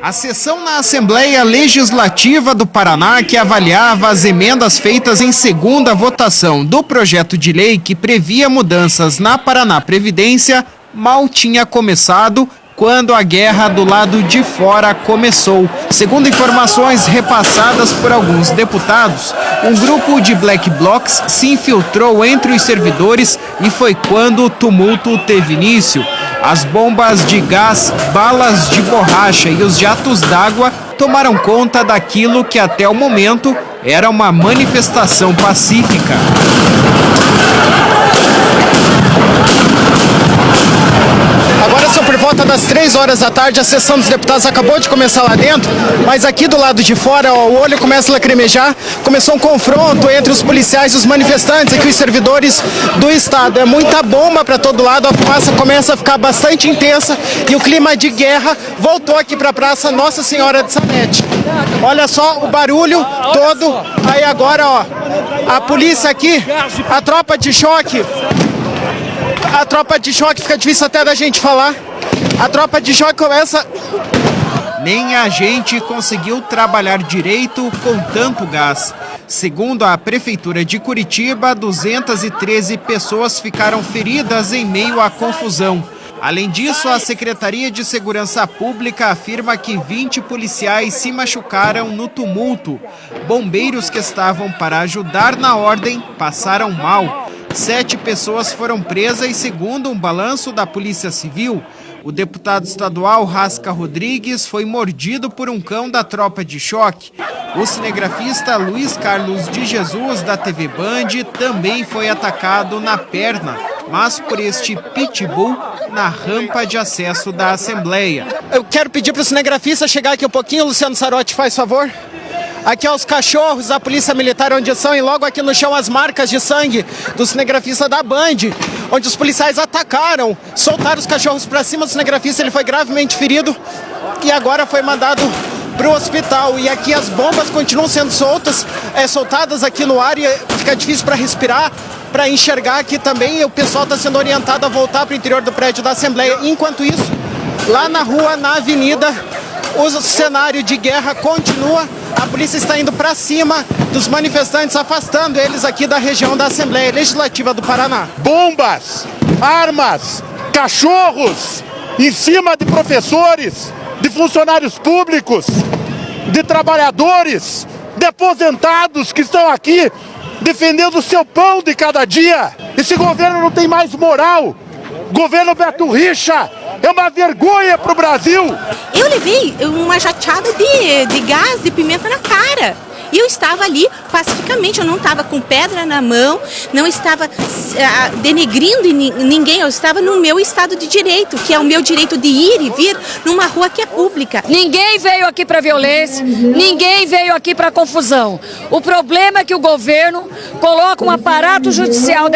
A sessão na Assembleia Legislativa do Paraná, que avaliava as emendas feitas em segunda votação do projeto de lei que previa mudanças na Paraná Previdência, mal tinha começado quando a guerra do lado de fora começou. Segundo informações repassadas por alguns deputados, um grupo de black blocs se infiltrou entre os servidores e foi quando o tumulto teve início. As bombas de gás, balas de borracha e os jatos d'água tomaram conta daquilo que até o momento era uma manifestação pacífica. Agora são por volta das 3 horas da tarde, a sessão dos deputados acabou de começar lá dentro, mas aqui do lado de fora, ó, o olho começa a lacrimejar, começou um confronto entre os policiais e os manifestantes, aqui os servidores do Estado. É muita bomba para todo lado, a fumaça começa a ficar bastante intensa e o clima de guerra voltou aqui para a Praça Nossa Senhora de Salete. Olha só o barulho todo, aí agora ó, a polícia aqui, a tropa de choque fica difícil até da gente falar. A tropa de choque começa... Nem a gente conseguiu trabalhar direito com tanto gás. Segundo a Prefeitura de Curitiba, 213 pessoas ficaram feridas em meio à confusão. Além disso, a Secretaria de Segurança Pública afirma que 20 policiais se machucaram no tumulto. Bombeiros que estavam para ajudar na ordem passaram mal. 7 pessoas foram presas, segundo um balanço da Polícia Civil. O deputado estadual Rasca Rodrigues foi mordido por um cão da tropa de choque. O cinegrafista Luiz Carlos de Jesus, da TV Band, também foi atacado na perna, mas por este pitbull na rampa de acesso da Assembleia. Eu quero pedir para o cinegrafista chegar aqui um pouquinho. Luciano Sarotti, faz favor. Aqui ó, os cachorros da Polícia Militar onde são, e logo aqui no chão as marcas de sangue do cinegrafista da Band, onde os policiais atacaram, soltaram os cachorros para cima do cinegrafista, ele foi gravemente ferido e agora foi mandado para o hospital. E aqui as bombas continuam sendo soltadas aqui no ar e fica difícil para respirar, para enxergar aqui também. O pessoal está sendo orientado a voltar para o interior do prédio da Assembleia. Enquanto isso, lá na rua, na avenida, o cenário de guerra continua. A polícia está indo para cima dos manifestantes, afastando eles aqui da região da Assembleia Legislativa do Paraná. Bombas, armas, cachorros em cima de professores, de funcionários públicos, de trabalhadores, de aposentados que estão aqui defendendo o seu pão de cada dia. Esse governo não tem mais moral. Governo Beto Richa é uma vergonha para o Brasil. Eu levei uma jateada de gás, de pimenta na cara. E eu estava ali pacificamente, eu não estava com pedra na mão, não estava denegrindo ninguém, eu estava no meu estado de direito, que é o meu direito de ir e vir numa rua que é pública. Ninguém veio aqui para violência, ninguém veio aqui para confusão. O problema é que o governo coloca um aparato judicial,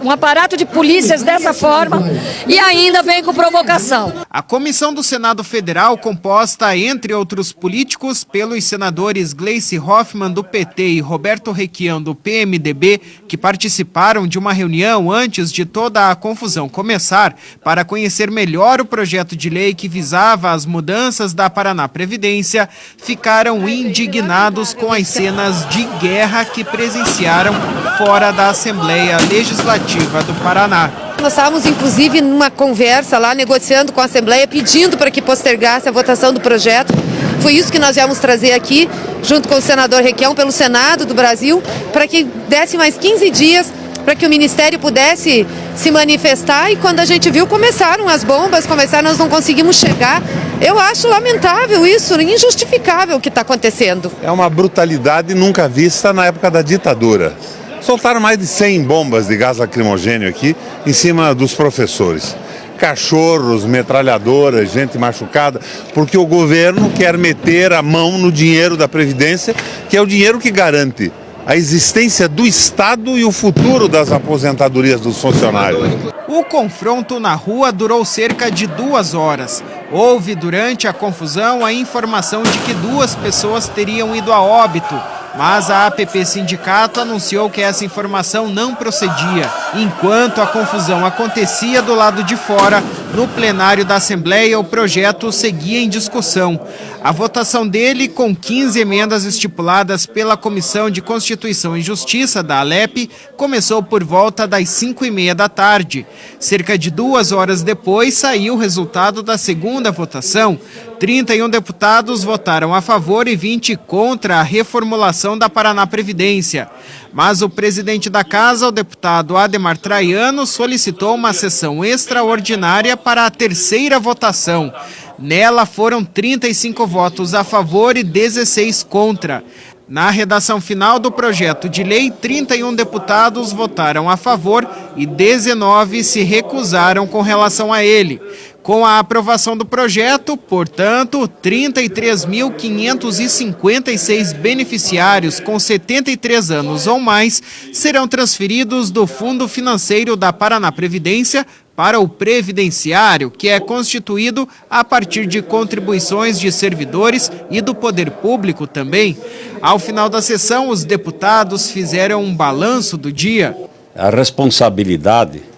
um aparato de polícias dessa forma e ainda vem com provocação. A comissão do Senado Federal, composta, entre outros políticos, pelos senadores Gleice Hoffmann, do PT, e Roberto Requião, do PMDB, que participaram de uma reunião antes de toda a confusão começar, para conhecer melhor o projeto de lei que visava as mudanças da Paraná Previdência, ficaram indignados com as cenas de guerra que presenciaram fora da Assembleia Legislativa do Paraná. Nós estávamos, inclusive, numa conversa lá, negociando com a Assembleia, pedindo para que postergasse a votação do projeto. Foi isso que nós viemos trazer aqui, junto com o senador Requião, pelo Senado do Brasil, para que desse mais 15 dias para que o Ministério pudesse se manifestar. E quando a gente viu, começaram as bombas, nós não conseguimos chegar. Eu acho lamentável isso, injustificável o que está acontecendo. É uma brutalidade nunca vista na época da ditadura. Soltaram mais de 100 bombas de gás lacrimogênio aqui em cima dos professores. Cachorros, metralhadoras, gente machucada, porque o governo quer meter a mão no dinheiro da Previdência, que é o dinheiro que garante a existência do Estado e o futuro das aposentadorias dos funcionários. O confronto na rua durou cerca de 2 horas. Houve, durante a confusão, a informação de que 2 pessoas teriam ido a óbito, mas a APP Sindicato anunciou que essa informação não procedia. Enquanto a confusão acontecia do lado de fora, No plenário da Assembleia, o projeto seguia em discussão. A votação dele, com 15 emendas estipuladas pela Comissão de Constituição e Justiça da ALEP, começou por volta das 5h30 da tarde. Cerca de 2 horas depois, saiu o resultado da segunda votação. 31 deputados votaram a favor e 20 contra a reformulação da Paraná Previdência. Mas o presidente da Casa, o deputado Ademar Traiano, solicitou uma sessão extraordinária para a terceira votação. Nela foram 35 votos a favor e 16 contra. Na redação final do projeto de lei, 31 deputados votaram a favor e 19 se recusaram com relação a ele. Com a aprovação do projeto, portanto, 33.556 beneficiários com 73 anos ou mais serão transferidos do Fundo Financeiro da Paraná Previdência para o Previdenciário, que é constituído a partir de contribuições de servidores e do poder público também. Ao final da sessão, os deputados fizeram um balanço do dia. A responsabilidade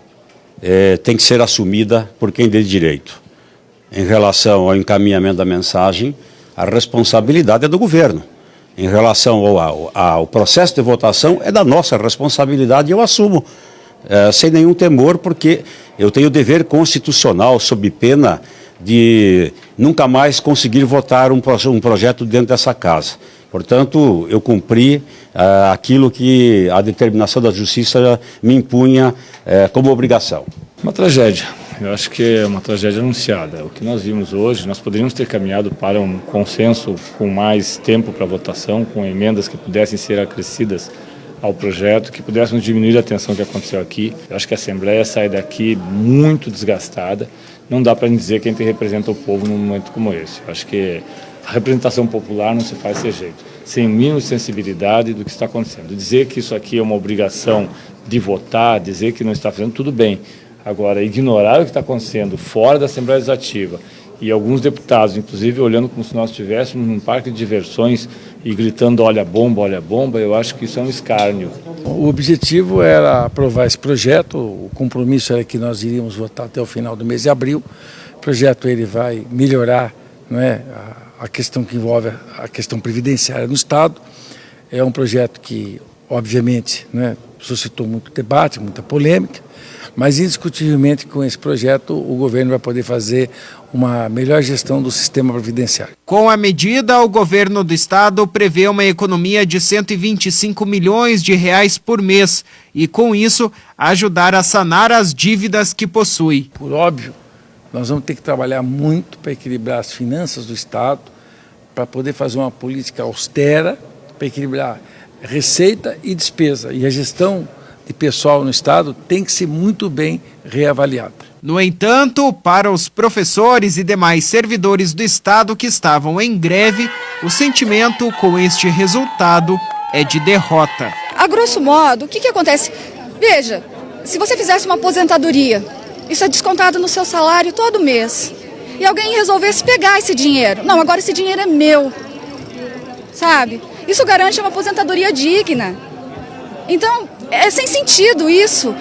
tem que ser assumida por quem tem direito. Em relação ao encaminhamento da mensagem, a responsabilidade é do governo. Em relação ao processo de votação, é da nossa responsabilidade e eu assumo. Sem nenhum temor, porque eu tenho dever constitucional, sob pena de nunca mais conseguir votar um projeto dentro dessa casa. Portanto, eu cumpri aquilo que a determinação da Justiça me impunha como obrigação. Uma tragédia. Eu acho que é uma tragédia anunciada. O que nós vimos hoje, nós poderíamos ter caminhado para um consenso com mais tempo para votação, com emendas que pudessem ser acrescidas ao projeto, que pudéssemos diminuir a tensão que aconteceu aqui. Eu acho que a Assembleia sai daqui muito desgastada. Não dá para dizer quem representa o povo num momento como esse. Eu acho que a representação popular não se faz desse jeito, sem o mínimo de sensibilidade do que está acontecendo. Dizer que isso aqui é uma obrigação de votar, dizer que não está fazendo, tudo bem. Agora, ignorar o que está acontecendo fora da Assembleia Legislativa e alguns deputados, inclusive, olhando como se nós estivéssemos num parque de diversões e gritando olha a bomba, eu acho que isso é um escárnio. O objetivo era aprovar esse projeto, o compromisso era que nós iríamos votar até o final do mês de abril. O projeto ele vai melhorar, não é, a questão que envolve a questão previdenciária no Estado. É um projeto que, obviamente, não é, suscitou muito debate, muita polêmica, mas indiscutivelmente com esse projeto o governo vai poder fazer uma melhor gestão do sistema previdenciário. Com a medida, o governo do estado prevê uma economia de 125 milhões de reais por mês e, com isso, ajudar a sanar as dívidas que possui. Por óbvio, nós vamos ter que trabalhar muito para equilibrar as finanças do estado, para poder fazer uma política austera, para equilibrar receita e despesa. E a gestão de pessoal no estado tem que ser muito bem reavaliada. No entanto, para os professores e demais servidores do estado que estavam em greve, o sentimento com este resultado é de derrota. A grosso modo, o que acontece? Veja, se você fizesse uma aposentadoria, isso é descontado no seu salário todo mês, e alguém resolvesse pegar esse dinheiro. Não, agora esse dinheiro é meu, sabe? Isso garante uma aposentadoria digna. Então, é sem sentido isso.